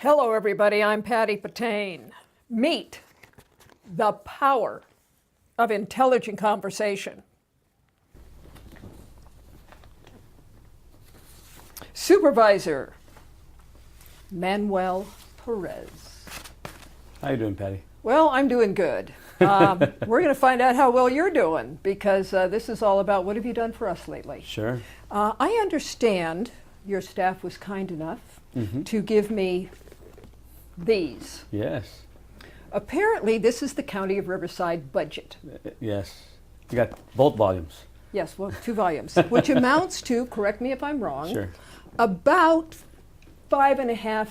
Hello, everybody. I'm Patty Patain. Meet the power of intelligent conversation. Supervisor Manny Merez. How you doing, Patty? Well, I'm doing good. We're going to find out how well you're doing because this is all about what have you done for us lately. Sure. I understand your staff was kind enough to give me these. Yes. Apparently, this is the County of Riverside budget. Yes. You got both volumes. Yes, well, 2 volumes, which amounts to, correct me if I'm wrong, Sure. about $5.5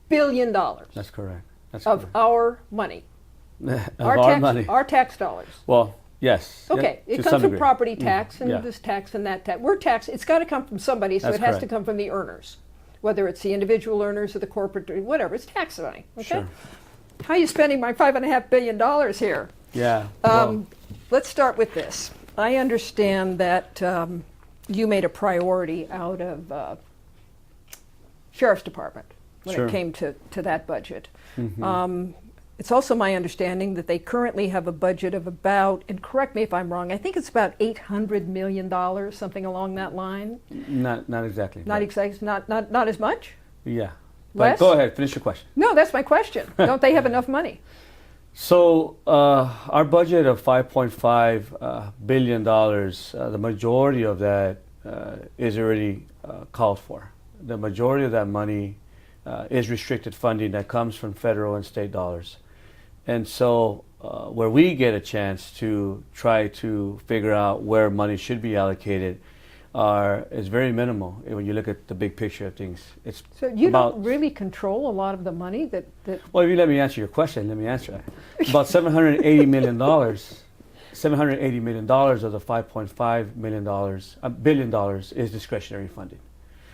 billion That's correct. That's of correct. our money. Of our money. Our tax dollars. Well, yes. Okay, Yeah, it to comes some from degree. property tax and Yeah. this tax and that tax. We're taxed. It's got to come from somebody, so That's it has to correct. come from the earners, whether it's the individual earners or the corporate, or whatever. It's tax money. Okay. Sure. How are you spending my $5.5 billion here? Yeah. Well, Let's start with this. I understand that you made a priority out of Sheriff's Department when Sure. it came to that budget. mhm. It's also my understanding that they currently have a budget of about, and correct me if I'm wrong, I think it's about $800 million, something along that line. Not exactly. Not but- exactly, not as much? Yeah. Less? But go ahead. Finish your question. No, that's my question. Don't they have enough money? So our budget of $5.5 billion, the majority of that is already called for. The majority of that money is restricted funding that comes from federal and state dollars. And so where we get a chance to try to figure out where money should be allocated is very minimal when you look at the big picture of things. It's So you about, don't really control a lot of the money that well, if you let me answer your question, let me answer that. About $780 million, $780 million of the $5.5 billion is discretionary funding.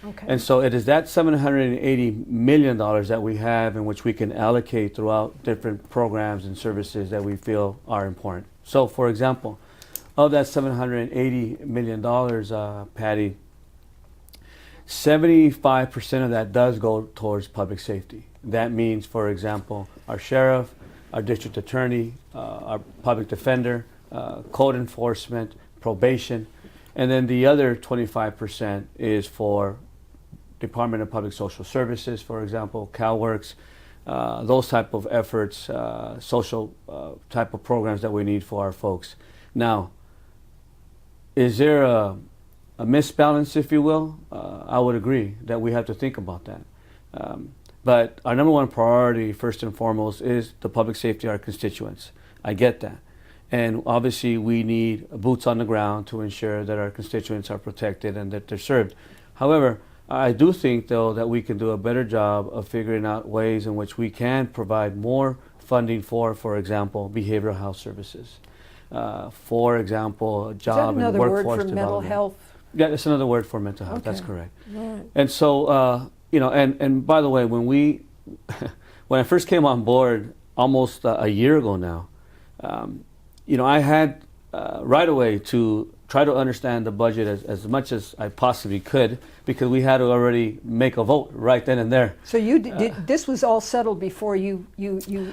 okay. And so it is that $780 million that we have in which we can allocate throughout different programs and services that we feel are important. So for example, of that $780 million, Patty, 75% of that does go towards public safety. That means, for example, our sheriff, our district attorney, our public defender, code enforcement, probation, and then the other 25% is for Department of Public Social Services, for example, CalWorks, those type of efforts, social type of programs that we need for our folks. Now, is there a misbalance, if you will? I would agree that we have to think about that. But our number one priority, first and foremost, is the public safety of our constituents. I get that. And obviously we need boots on the ground to ensure that our constituents are protected and that they're served. However, I do think, though, that we can do a better job of figuring out ways in which we can provide more funding for example, behavioral health services. For example, job and another word workforce for mental development. health? Yeah, it's another word for mental health. That's Okay. correct. Right. And so, and by the way, when I first came on board almost a year ago now, I had right away to try to understand the budget as much as I possibly could, because we had to already make a vote right then and there. So you did, this was all settled before you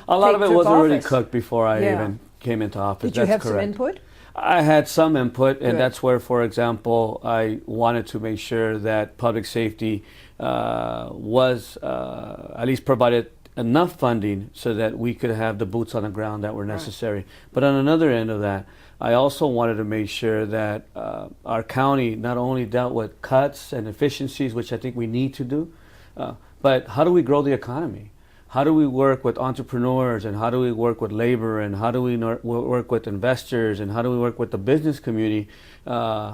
A lot of it took was already office. cooked before I Yeah. even came into office. Did you That's have correct. some input? I had some input, and Good. that's where, for example, I wanted to make sure that public safety was at least provided enough funding so that we could have the boots on the ground that were necessary. But on another end of that, I also wanted to make sure that our county not only dealt with cuts and efficiencies, which I think we need to do, but how do we grow the economy? How do we work with entrepreneurs, and how do we work with labor, and how do we work with investors, and how do we work with the business community,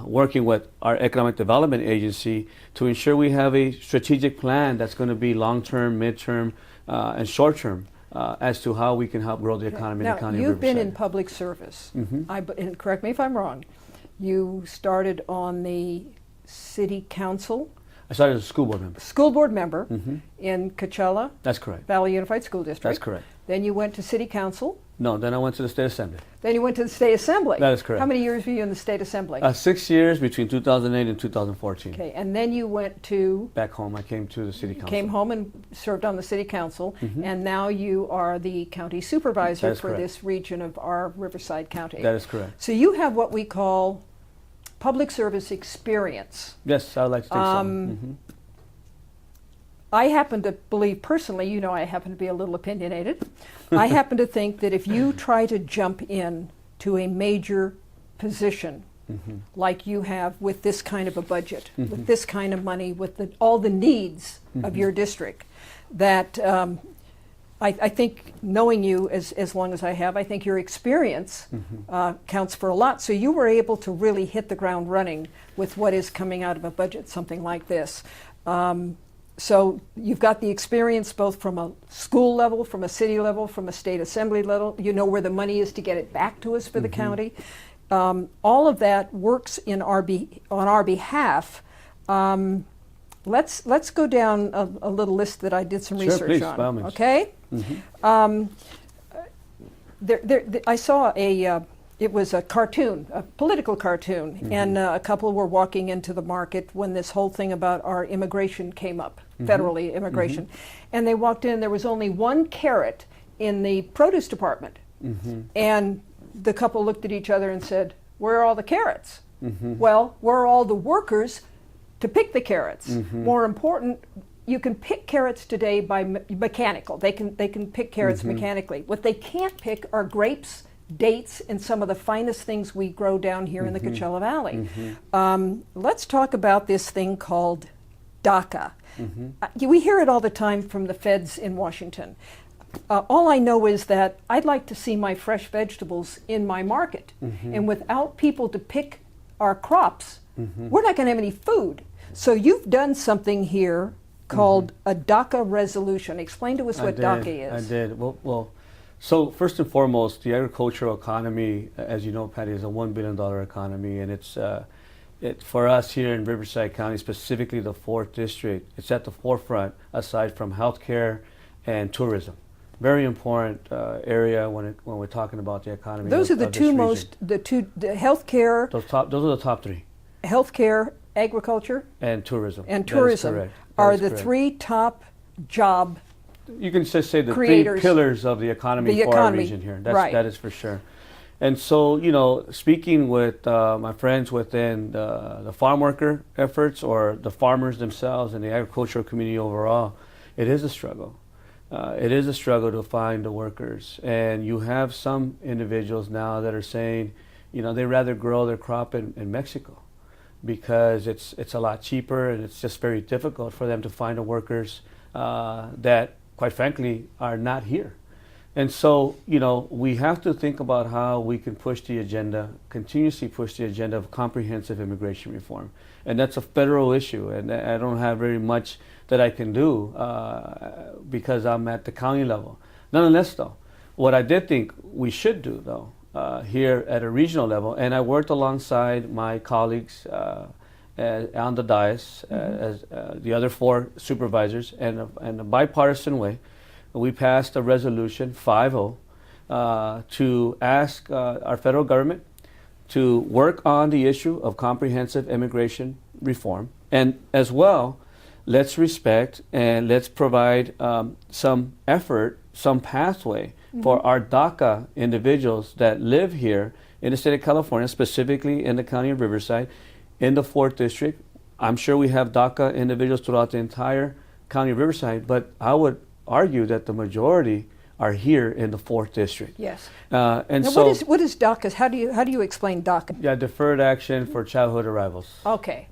working with our economic development agency to ensure we have a strategic plan that's going to be long-term, mid-term, and short-term as to how we can help grow the economy in Now, the county of you've been in Riverside. public service. Mhm. And correct me if I'm wrong. You started on the city council, I started as a school board member. school board member Mhm. in Coachella That's correct. Valley Unified School District. That's correct. Then you went to city council No, then I went to the State Assembly. Then you went to the State Assembly. That is correct. How many years were you in the State Assembly? 6 years between 2008 and 2014. Okay, and then you went to... Back home, I came to the City Council. Came home and served on the City Council, Mhm. and now you are the county supervisor That is for correct. this region of our Riverside County. That is correct. So you have what we call public service experience. Yes, I would like to take some. Mhm. I happen to believe personally, you know, I happen to be a little opinionated. I happen to think that if you try to jump in to a major position Mhm. like you have with this kind of a budget, Mhm. with this kind of money, with all the needs of Mhm. your district, that I think knowing you as long as I have, I think your experience Mhm. counts for a lot. So you were able to really hit the ground running with what is coming out of a budget, something like this. So you've got the experience both from a school level, from a city level, from a state assembly level. You know where the money is to get it back to us for the Mhm. county. All of that works on our behalf. Let's go down a little list that I did some Sure, research please, on. by all means. Okay. Mhm. I saw it was a cartoon, a political cartoon, Mhm. and a couple were walking into the market when this whole thing about our immigration came up, Mhm. federally immigration. And they walked in, there was only one carrot in the produce department. Mhm. And the couple looked at each other and said, "Where are all the carrots?" Mhm. Well, where are all the workers to pick the carrots? Mhm. More important, you can pick carrots today by mechanical. They can pick carrots Mhm. mechanically. What they can't pick are grapes, dates, and some of the finest things we grow down here in the Mhm. Coachella Valley. Mhm. Let's talk about this thing called DACA. Mhm. We hear it all the time from the feds in Washington. All I know is that I'd like to see my fresh vegetables in my market. Mhm. And without people to pick our crops, Mhm. we're not going to have any food. So you've done something here called a DACA resolution. Explain to us what DACA is. I did. Well, so first and foremost, the agricultural economy, as you know, Patty, is a $1 billion economy, and it's for us here in Riverside County, specifically the 4th District, it's at the forefront aside from healthcare and tourism. Very important area when we're talking about the economy. Those are the of this two region. the healthcare, Those are the top three. healthcare, agriculture, And tourism. and That is tourism correct. That are is the correct. three top job. You can just say the creators. three pillars of the economy The for economy, our region here. right. That is for sure. And so, you know, speaking with my friends within the farm worker efforts or the farmers themselves and the agricultural community overall, it is a struggle. It is a struggle to find the workers. And you have some individuals now that are saying, you know, they'd rather grow their crop in Mexico because it's a lot cheaper and it's just very difficult for them to find the workers that, quite frankly, are not here. And so, you know, we have to think about how we can push the agenda, continuously push the agenda of comprehensive immigration reform. And that's a federal issue, and I don't have very much that I can do because I'm at the county level. Nonetheless, though, what I did think we should do, though, here at a regional level, and I worked alongside my colleagues on the dais, as the other 4 supervisors, and in a bipartisan way, we passed a resolution 5-0 to ask our federal government to work on the issue of comprehensive immigration reform, and as well, let's respect and let's provide some effort, some pathway for our DACA individuals that live here in the state of California, specifically in the county of Riverside, in the 4th District. I'm sure we have DACA individuals throughout the entire county of Riverside, but I would argue that the majority are here in the 4th District. Yes. And Now, so, what is DACA? How do you explain DACA? yeah, deferred action for childhood arrivals. Okay.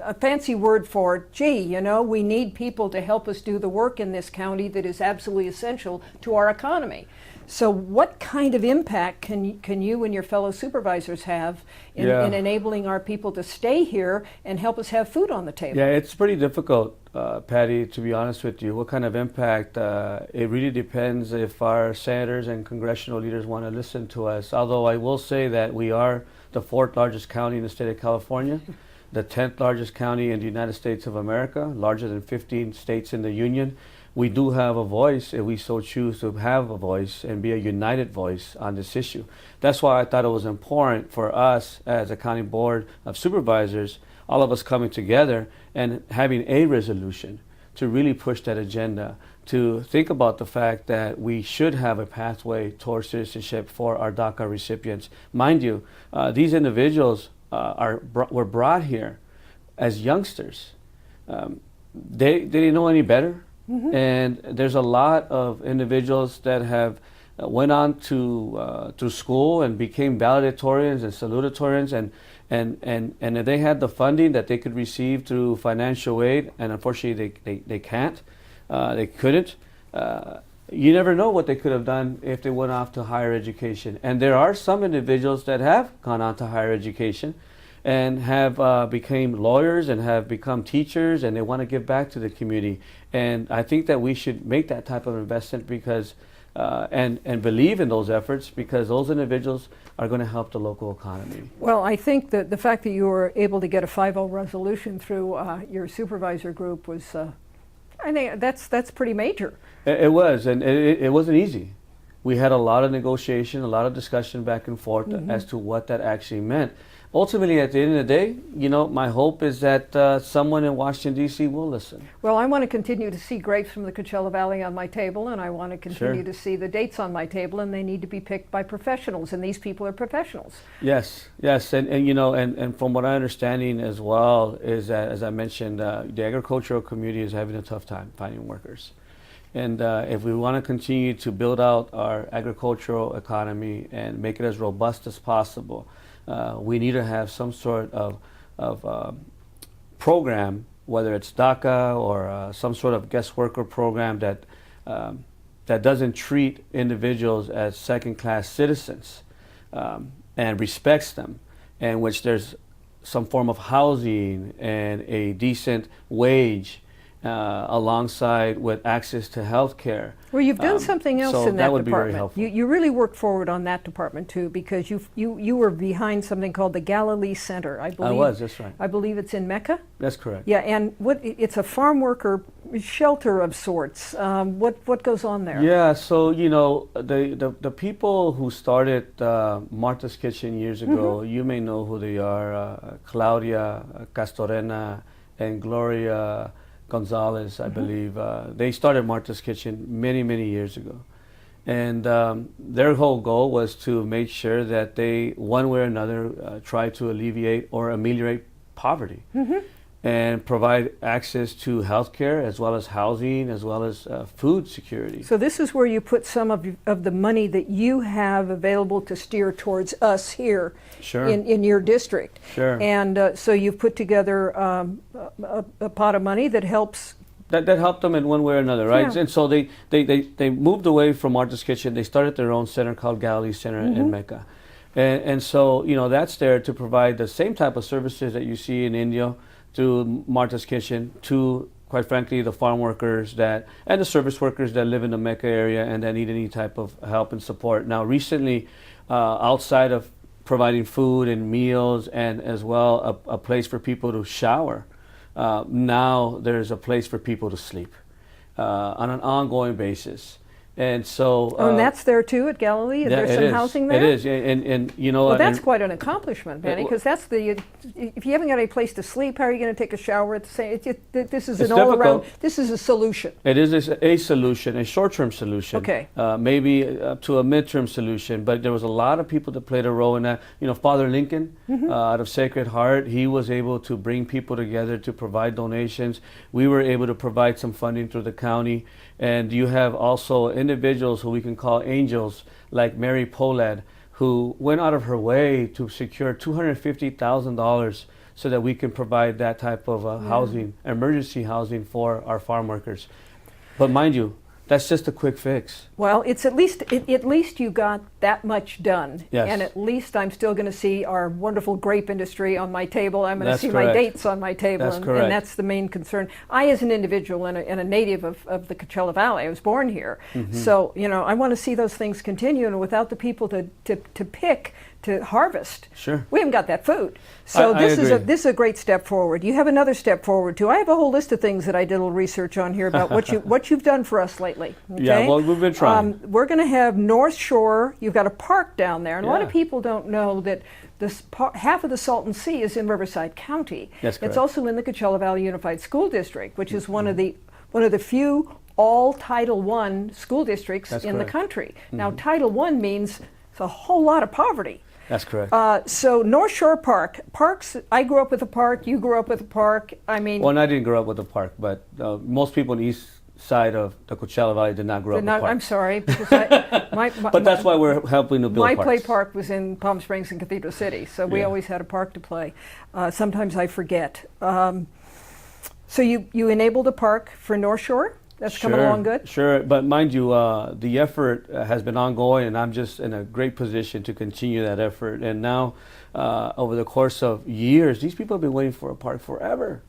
A fancy word for it. Gee, you know, we need people to help us do the work in this county that is absolutely essential to our economy. So what kind of impact can you and your fellow supervisors have in enabling our people to stay here and help us have food on the table? Yeah, it's pretty difficult, Patty, to be honest with you. What kind of impact? It really depends if our senators and congressional leaders want to listen to us. Although I will say that we are the 4th largest county in the state of California, the 10th largest county in the United States of America, larger than 15 states in the Union. we do have a voice if we so choose to have a voice and be a united voice on this issue. That's why I thought it was important for us as a county board of supervisors, all of us coming together and having a resolution to really push that agenda, to think about the fact that we should have a pathway towards citizenship for our DACA recipients. Mind you, these individuals were brought here as youngsters. They didn't know any better. And there's a lot of individuals that have went on to school and became valedictorians and salutatorians, and if they had the funding that they could receive through financial aid, and unfortunately they can't, they couldn't. You never know what they could have done if they went off to higher education. And there are some individuals that have gone on to higher education and have became lawyers and have become teachers, and they want to give back to the community. And I think that we should make that type of investment because and believe in those efforts, because those individuals are going to help the local economy. Well, I think that the fact that you were able to get a 5-0 resolution through your supervisor group was, I think that's pretty major. It was, and it wasn't easy. We had a lot of negotiation, a lot of discussion back and forth as to what that actually meant. Ultimately, at the end of the day, you know, my hope is that someone in Washington, D.C. will listen. Well, I want to continue to see grapes from the Coachella Valley on my table, and I want to continue to see the dates on my table, and they need to be picked by professionals, and these people are professionals. Yes, and you know, and from what I understanding as well is that, as I mentioned, the agricultural community is having a tough time finding workers. And if we want to continue to build out our agricultural economy and make it as robust as possible, we need to have some sort of program, whether it's DACA or some sort of guest worker program that doesn't treat individuals as second-class citizens and respects them, and which there's some form of housing and a decent wage alongside with access to health care. Well, you've done something else in that would department. Be very helpful. You really worked forward on that department too, because you were behind something called the Galilee Center, I believe. I was, that's right. I believe it's in Mecca? That's correct. Yeah, and it's a farm worker shelter of sorts. What goes on there? Yeah, so you know, the people who started Martha's Kitchen years ago, you may know who they are, Claudia Castorena and Gloria Gonzalez, I believe. They started Martha's Kitchen many, many years ago. And their whole goal was to make sure that they, one way or another, try to alleviate or ameliorate poverty and provide access to health care as well as housing as well as food security. So this is where you put some of the money that you have available to steer towards us here in your district. Sure. And so you've put together a pot of money that helps. That helped them in one way or another, right? Yeah. And so they moved away from Martha's Kitchen. They started their own center called Galilee Center in Mecca. And so, you know, that's there to provide the same type of services that you see in India to Martha's Kitchen, to, quite frankly, the farm workers and the service workers that live in the Mecca area and that need any type of help and support. Now, recently, outside of providing food and meals and as well a place for people to shower, now there's a place for people to sleep on an ongoing basis. And so, and that's there too at Galilee. Is there some housing there? It is, and you know, well, that's quite an accomplishment, Manny, because that's if you haven't got any place to sleep, how are you going to take a shower at the same? This is an all-around. This is a solution. It is a solution, a short-term solution. Okay. Maybe up to a mid-term solution, but there was a lot of people that played a role in that. You know, Father Lincoln out of Sacred Heart, he was able to bring people together to provide donations. We were able to provide some funding through the county. And you have also individuals who we can call angels, like Mary Polad, who went out of her way to secure $250,000 so that we can provide that type of housing, emergency housing for our farm workers. But mind you, that's just a quick fix. Well, it's at least you got that much done. Yes. And at least I'm still going to see our wonderful grape industry on my table. I'm going to see correct. my dates on my table. That's correct. And that's the main concern. I, as an individual and a native of the Coachella Valley, I was born here. So, you know, I want to see those things continue. And without the people to pick to harvest. Sure. We haven't got that food. So I this agree. is a great step forward. You have another step forward too. I have a whole list of things that I did a little research on here about what you've done for us lately. Okay? Yeah, well, we've been trying. We're going to have North Shore. You've got a park down there, and a lot of Yeah. people don't know that half of the Salton Sea is in Riverside County. That's correct. It's also in the Coachella Valley Unified School District, which is one of the few all Title I school districts That's in the correct. country. Now, Title I means it's a whole lot of poverty. That's correct. So North Shore Parks, I grew up with a park, you grew up with a park. I mean, Well, and I didn't grow up with a park, but most people on the east side of the Coachella Valley did not grow up with parks. I'm sorry, because But that's why we're helping to build my parks. play park was in Palm Springs and Cathedral City, so we Yeah. always had a park to play. Sometimes I forget. So you enabled a park for North Shore? That's coming along good? Sure, but mind you, the effort has been ongoing, and I'm just in a great position to continue that effort. And now, over the course of years, these people have been waiting for a park forever.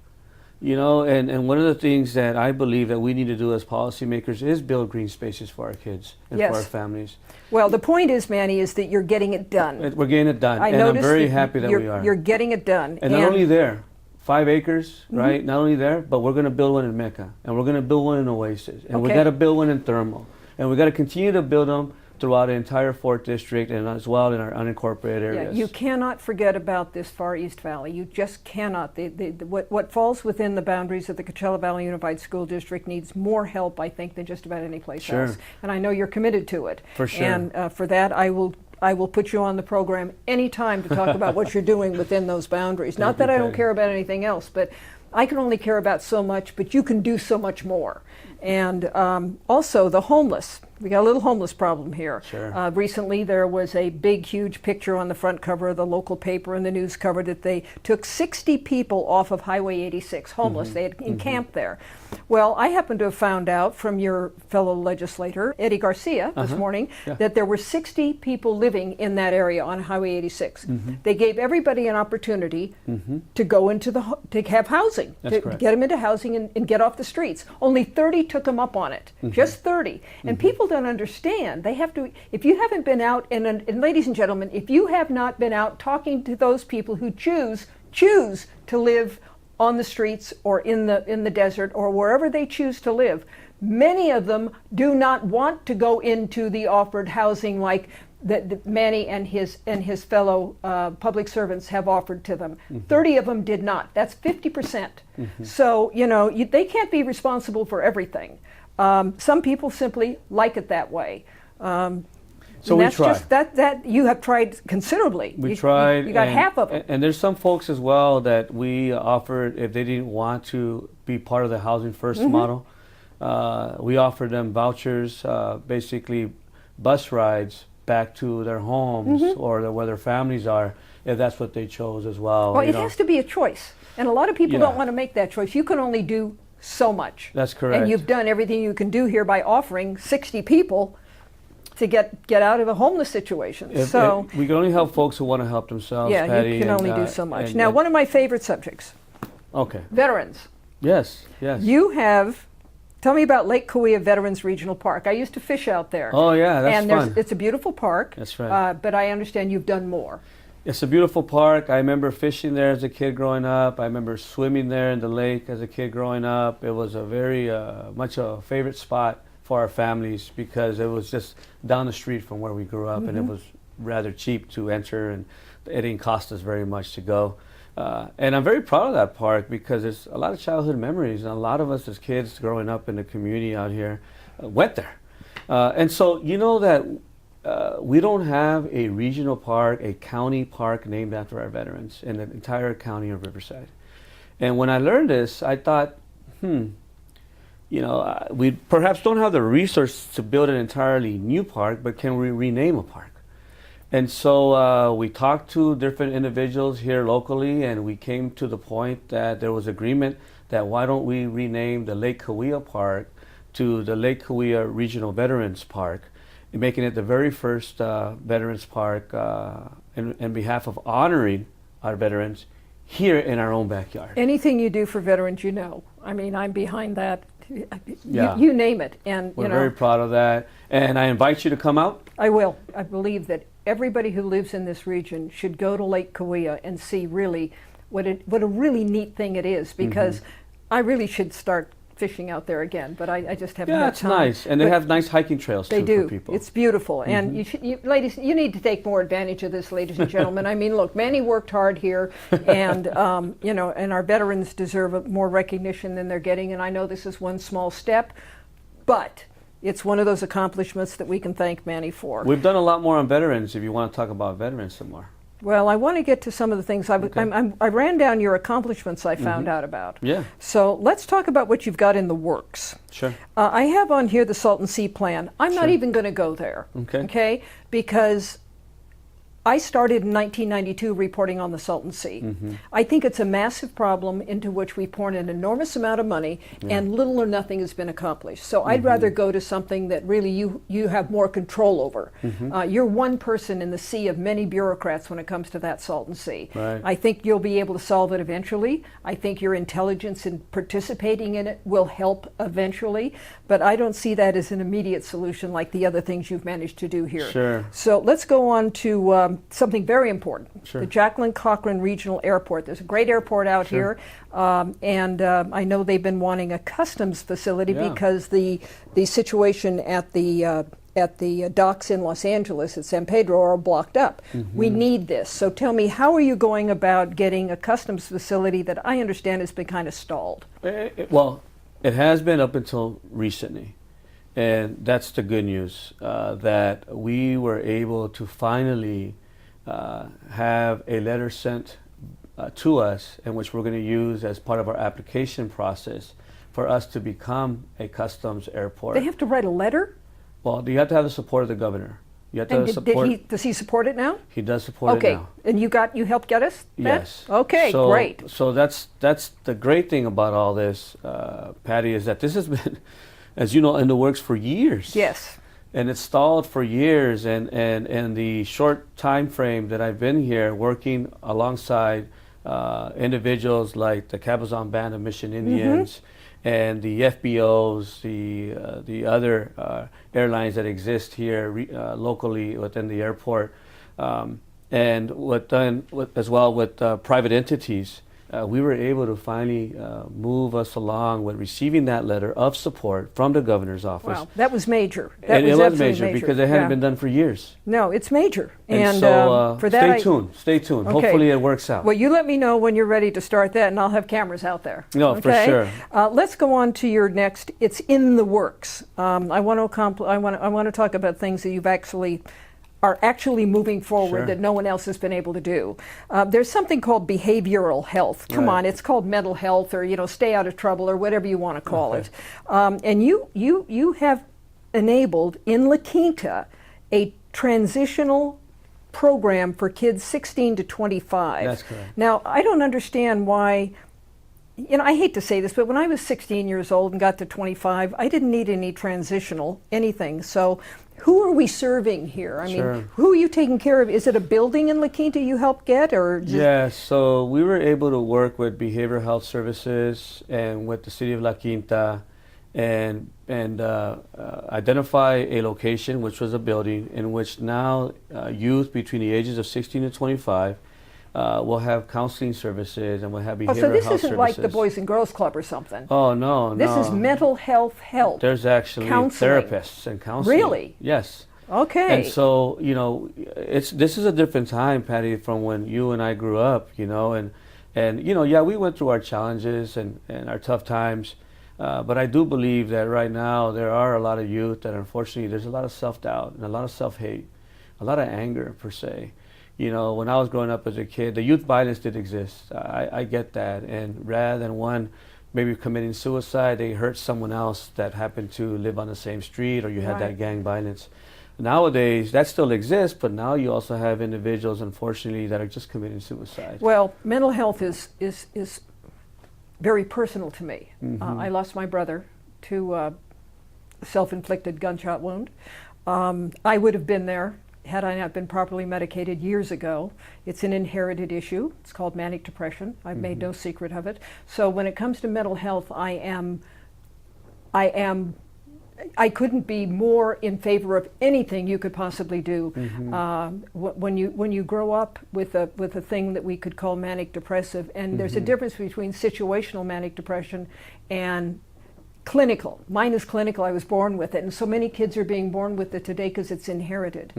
You know, and one of the things that I believe that we need to do as policymakers is build green spaces for our kids and Yes. for our families. Well, the point is, Manny, is that you're getting it done. We're getting it done, I and I'm noticed very that happy that we are. You're getting it done. And not only there, 5 acres, right? Not only there, but we're going to build one in Mecca, and we're going to build one in Oasis, and we Okay. got to build one in Thermal, and we got to continue to build them throughout the entire 4th District and as well in our unincorporated Yeah, areas. you cannot forget about this Far East Valley. You just cannot. What falls within the boundaries of the Coachella Valley Unified School District needs more help, I think, than just about any place Sure. else. And I know you're committed to it. For sure. And for that, I will put you on the program anytime to talk about what you're doing within those boundaries. Not that I don't Patty. care about anything else, but I can only care about so much, but you can do so much more. And also the homeless. We got a little homeless problem here. Sure. Recently, there was a big, huge picture on the front cover of the local paper, and the news covered that they took 60 people off of Highway 86, homeless. They had encamped there. Well, I happen to have found out from your fellow legislator, Eddie Garcia, this morning, Yeah. that there were 60 people living in that area on Highway 86. They gave everybody an opportunity to go into to have housing, That's to correct. get them into housing and get off the streets. Only 30 took them up on it, just 30. And people don't understand. They have to, if you haven't been out, and ladies and gentlemen, if you have not been out talking to those people who choose to live on the streets or in the desert or wherever they choose to live, many of them do not want to go into the offered housing like that Manny and his fellow public servants have offered to them. 30 of them did not. That's 50%. So, they can't be responsible for everything. Some people simply like it that way. So we that's try. just that you have tried considerably. We You- tried. You got and, half of them. And there's some folks as well that we offered, if they didn't want to be part of the Housing First model, we offered them vouchers, basically bus rides back to their homes or where their families are, if that's what they chose as well. Well, you it know. has to be a choice. And a lot of people Yeah. don't want to make that choice. You can only do so much. That's correct. And you've done everything you can do here by offering 60 people to get out of a homeless situation. We can only help folks who want to help themselves, yeah, Patty, you can and, only do so much. and- Now, and- one of my favorite subjects, Okay. veterans. Yes. Tell me about Lake Cahuilla Veterans Regional Park. I used to fish out there. Oh, yeah, that's and fun. it's a beautiful park. That's right. But I understand you've done more. It's a beautiful park. I remember fishing there as a kid growing up. I remember swimming there in the lake as a kid growing up. It was a very much a favorite spot for our families because it was just down the street from where we grew up, and it was rather cheap to enter, and it didn't cost us very much to go. And I'm very proud of that park because there's a lot of childhood memories, and a lot of us as kids growing up in the community out here went there. And so you know that we don't have a regional park, a county park named after our veterans in the entire county of Riverside. And when I learned this, I thought, we perhaps don't have the resources to build an entirely new park, but can we rename a park? And so we talked to different individuals here locally, and we came to the point that there was agreement that why don't we rename the Lake Cahuilla Park to the Lake Cahuilla Regional Veterans Park, making it the very first Veterans Park in behalf of honoring our veterans here in our own backyard. Anything you do for veterans, I mean, I'm behind that Yeah. You name it. And We're very proud of that. And I invite you to come out. I will. I believe that everybody who lives in this region should go to Lake Cahuilla and see really what a really neat thing it is, because I really should start fishing out there again, but I just haven't had time. Yeah, it's nice. And they have nice hiking trails They too do. for people. It's beautiful. And ladies, you need to take more advantage of this, ladies and gentlemen. I mean, look, Manny worked hard here, and you know, and our veterans deserve more recognition than they're getting. And I know this is one small step, but it's one of those accomplishments that we can thank Manny for. We've done a lot more on veterans if you want to talk about veterans some more. Well, I want to get to some of the things. I ran down your accomplishments I found out about. Yeah. So let's talk about what you've got in the works. Sure. I have on here the Salton Sea Plan. I'm not even going to go there. Okay? Because I started in 1992 reporting on the Salton Sea. I think it's a massive problem into which we poured an enormous amount of money, and little or nothing has been accomplished. So I'd rather go to something that really you have more control over. You're one person in the sea of many bureaucrats when it comes to that Salton Sea. Right. I think you'll be able to solve it eventually. I think your intelligence in participating in it will help eventually, but I don't see that as an immediate solution like the other things you've managed to do here. Sure. So let's go on to something very important. Sure. The Jacqueline Cochran Regional Airport. There's a great airport out here, and I know they've been wanting a customs facility because the situation at the docks in Los Angeles at San Pedro are blocked up. We need this. So tell me, how are you going about getting a customs facility that I understand has been kind of stalled? Well, it has been up until recently. And that's the good news, that we were able to finally have a letter sent to us, in which we're going to use as part of our application process for us to become a customs airport. They have to write a letter? Well, you have to have the support of the governor. You have to have support. Does he support it now? He does support it now. And you helped get us that? Yes. Okay, great. So that's the great thing about all this, Patty, is that this has been, as you know, in the works for years. Yes. And it's stalled for years, and the short time frame that I've been here working alongside individuals like the Cabazon Band of Mission Indians and the FBOs, the other airlines that exist here locally within the airport, and as well with private entities. We were able to finally move us along with receiving that letter of support from the governor's office. Wow, that was major. It was major because it hadn't been done for years. No, it's major. And so for that, stay tuned. Okay. Hopefully it works out. Well, you let me know when you're ready to start that, and I'll have cameras out there. No, for sure. Let's go on to your next. It's in the works. I want to talk about things that you've are actually moving forward that no one else has been able to do. There's something called behavioral health. Come on, it's called mental health, or stay out of trouble, or whatever you want to call it. And you have enabled in La Quinta a transitional program for kids 16 to 25. That's correct. Now, I don't understand why. I hate to say this, but when I was 16 years old and got to 25, I didn't need any transitional anything. So who are we serving here? I mean, who are you taking care of? Is it a building in La Quinta you helped get, or? Yeah, so we were able to work with behavioral health services and with the city of La Quinta and identify a location, which was a building in which now youth between the ages of 16 to 25 we'll have counseling services and we'll have behavioral health services. So this isn't like the Boys and Girls Club or something? Oh, no, This is mental health help. There's actually counseling. therapists and counseling. Really? Yes. Okay. And so, this is a different time, Patty, from when you and I grew up, and we went through our challenges and our tough times. But I do believe that right now there are a lot of youth that unfortunately there's a lot of self-doubt and a lot of self-hate, a lot of anger per se. When I was growing up as a kid, the youth violence did exist. I get that. And rather than one maybe committing suicide, they hurt someone else that happened to live on the same street, or you had that gang violence. Nowadays, that still exists, but now you also have individuals, unfortunately, that are just committing suicide. Well, mental health is very personal to me. I lost my brother to a self-inflicted gunshot wound. I would have been there had I not been properly medicated years ago. It's an inherited issue. It's called manic depression. I've made no secret of it. So when it comes to mental health, I am I couldn't be more in favor of anything you could possibly do. When you grow up with a thing that we could call manic depressive, and there's a difference between situational manic depression and clinical. Mine is clinical. I was born with it, and so many kids are being born with it today because it's inherited.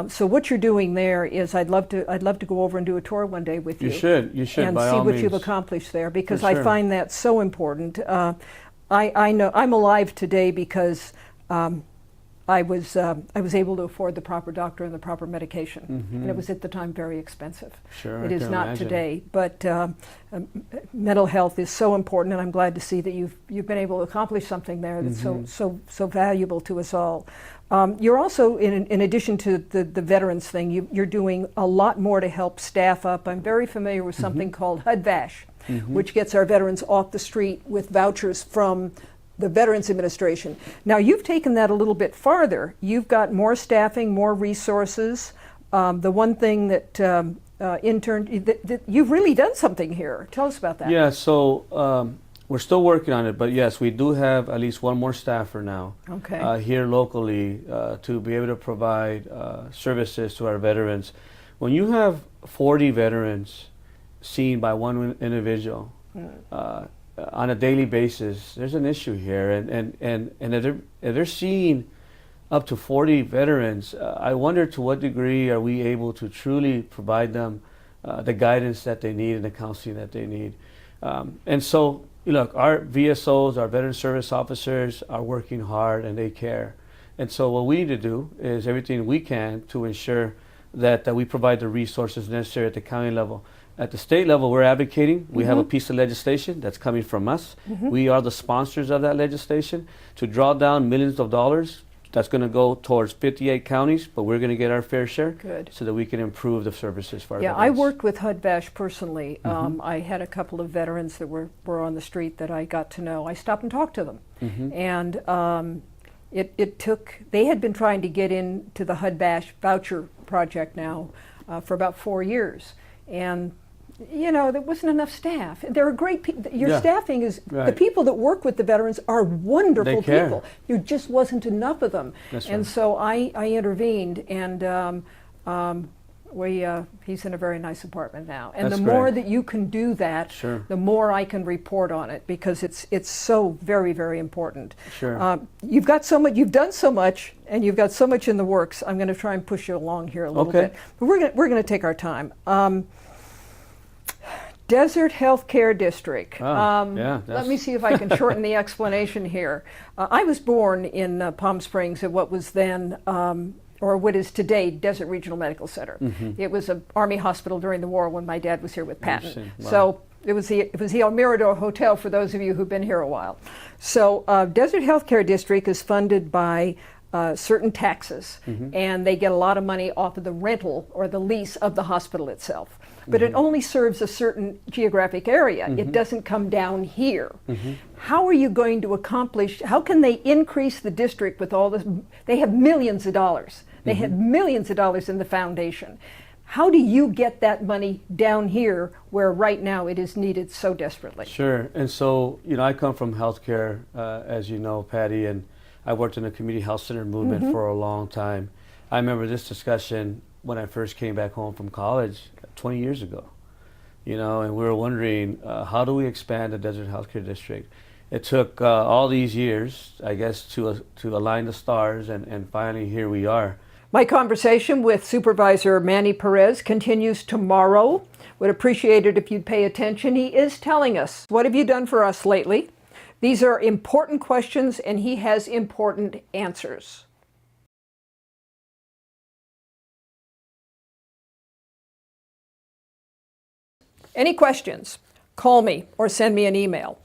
So what you're doing there is, I'd love to go over and do a tour one day with you. You should, and by see all what means. you've accomplished there, because For I sure. find that so important. I know I'm alive today because I was able to afford the proper doctor and the proper medication, and it was at the time very expensive. Sure, It I is can not imagine. today, but mental health is so important, and I'm glad to see that you've been able to accomplish something there that's so valuable to us all. You're also, in addition to the veterans thing, you're doing a lot more to help staff up. I'm very familiar with something called HUD-VASH, which gets our veterans off the street with vouchers from the Veterans Administration. Now, you've taken that a little bit farther. You've got more staffing, more resources. The one thing that that you've really done something here. Tell us about that. Yeah, so we're still working on it, but yes, we do have at least one more staffer now here locally to be able to provide services to our veterans. When you have 40 veterans seen by one individual on a daily basis, there's an issue here, and if they're seeing up to 40 veterans, I wonder to what degree are we able to truly provide them the guidance that they need and the counseling that they need. And so, look, our VSOs, our veteran service officers, are working hard and they care. And so what we need to do is everything we can to ensure that we provide the resources necessary at the county level. At the state level, we're advocating. We have a piece of legislation that's coming from us. We are the sponsors of that legislation to draw down millions of dollars. That's going to go towards 58 counties, but we're going to get our fair share. Good. So that we can improve the services for our Yeah, veterans. I worked with HUD-VASH personally. I had a couple of veterans that were on the street that I got to know. I stopped and talked to them. And it took, they had been trying to get into the HUD-VASH voucher project now for about 4 years. And you know, there wasn't enough staff. There are great people. Your staffing is, the people that work with the veterans are wonderful people. There just wasn't enough of them. That's and right. so I intervened, and he's in a very nice apartment now. And That's the more great. that you can do that, Sure. the more I can report on it, because it's so very, very important. Sure. You've got so much, you've done so much, and you've got so much in the works. I'm going to try and push you along here a little bit. But we're going to take our time. Desert Healthcare District. Let me see if I can shorten the explanation here. I was born in Palm Springs at what was then, or what is today, Desert Regional Medical Center. It was an Army hospital during the war when my dad was here with Patton. Wow. So it was the El Mirador Hotel for those of you who've been here a while. So Desert Healthcare District is funded by certain taxes, and they get a lot of money off of the rental or the lease of the hospital itself. But it only serves a certain geographic area. It doesn't come down here. How are you going to accomplish, how can they increase the district with all this? They have millions of dollars. They have millions of dollars in the foundation. How do you get that money down here where right now it is needed so desperately? Sure. And so, you know, I come from healthcare, as you know, Patty, and I worked in the community health center movement for a long time. I remember this discussion when I first came back home from college 20 years ago, you know, and we were wondering, how do we expand the Desert Healthcare District? It took all these years, I guess, to align the stars, and finally here we are. My conversation with Supervisor Manny Merez continues tomorrow. Would appreciate it if you'd pay attention. He is telling us, what have you done for us lately? These are important questions, and he has important answers. Any questions? Call me or send me an email.